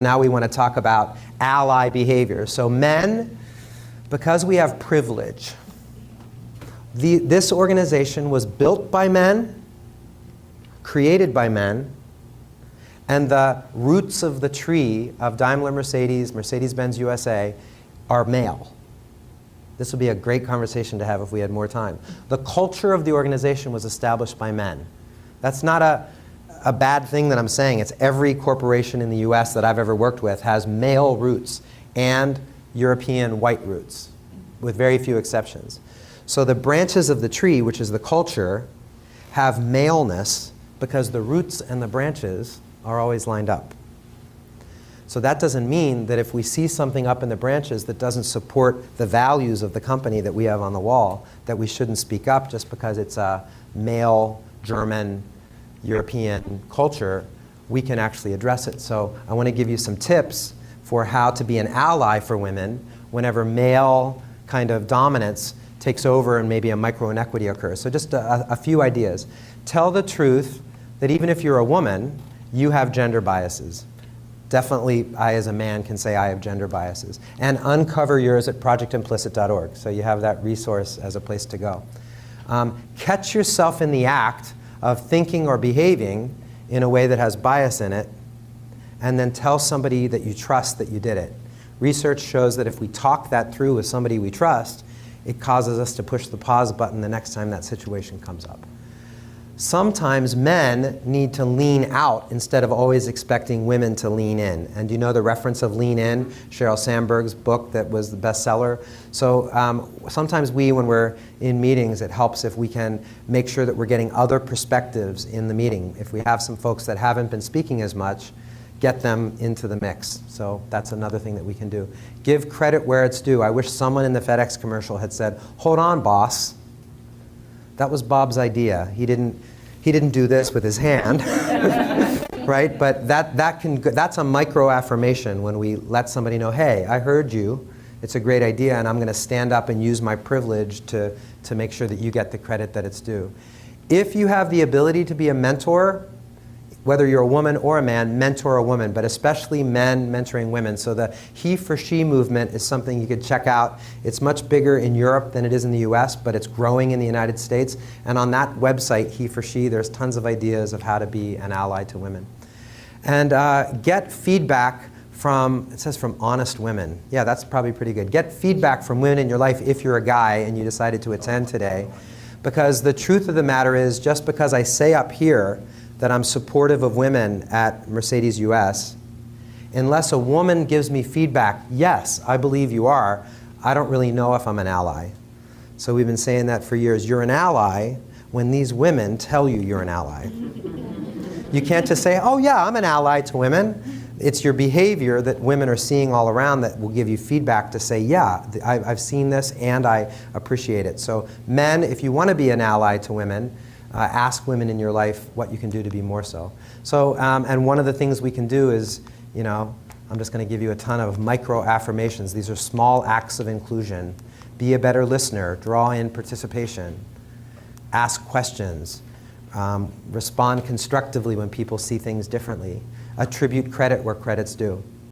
Now we want to talk about ally behavior. So men, because we have privilege, this organization was built by men, created by men, and the roots of the tree of Daimler Mercedes, Mercedes-Benz USA, are male. This would be a great conversation to have if we had more time. The culture of the organization was established by men. That's not a bad thing that I'm saying. It's every corporation in the US that I've ever worked with has male roots and European white roots, with very few exceptions. So the branches of the tree, which is the culture, have maleness because the roots and the branches are always lined up. So that doesn't mean that if we see something up in the branches that doesn't support the values of the company that we have on the wall, that we shouldn't speak up just because it's a male, German, European culture. We can actually address it. So I want to give you some tips for how to be an ally for women whenever male kind of dominance takes over and maybe a micro-inequity occurs. So just a few ideas. Tell the truth that even if you're a woman, you have gender biases. Definitely, I as a man can say I have gender biases. And uncover yours at projectimplicit.org. So you have that resource as a place to go. Catch yourself in the act of thinking or behaving in a way that has bias in it, and then tell somebody that you trust that you did it. Research shows that if we talk that through with somebody we trust, it causes us to push the pause button the next time that situation comes up. Sometimes men need to lean out instead of always expecting women to lean in. And do you know the reference of lean in? Sheryl Sandberg's book that was the bestseller. So sometimes when we're in meetings, it helps if we can make sure that we're getting other perspectives in the meeting. If we have some folks that haven't been speaking as much, get them into the mix. So that's another thing that we can do. Give credit where it's due. I wish someone in the FedEx commercial had said, "Hold on, boss. That was Bob's idea. He didn't do this with his hand," right? But that's a micro affirmation when we let somebody know, "Hey, I heard you. It's a great idea, and I'm going to stand up and use my privilege to make sure that you get the credit that it's due." If you have the ability to be a mentor, whether you're a woman or a man, mentor a woman, but especially men mentoring women. So the he for she movement is something you could check out. It's much bigger in Europe than it is in the US, but it's growing in the United States. And on that website, he for she, there's tons of ideas of how to be an ally to women. And get feedback from, it says from honest women. Yeah, that's probably pretty good. Get feedback from women in your life if you're a guy and you decided to attend today. Because the truth of the matter is, just because I say up here that I'm supportive of women at Mercedes US, unless a woman gives me feedback, yes, I believe you are, I don't really know if I'm an ally. So we've been saying that for years. You're an ally when these women tell you you're an ally. You can't just say, "Oh yeah, I'm an ally to women." It's your behavior that women are seeing all around that will give you feedback to say, "Yeah, I've seen this and I appreciate it." So men, if you want to be an ally to women, ask women in your life what you can do to be more so. So, and one of the things we can do is, I'm just going to give you a ton of micro affirmations. These are small acts of inclusion. Be a better listener. Draw in participation. Ask questions. Respond constructively when people see things differently. Attribute credit where credit's due.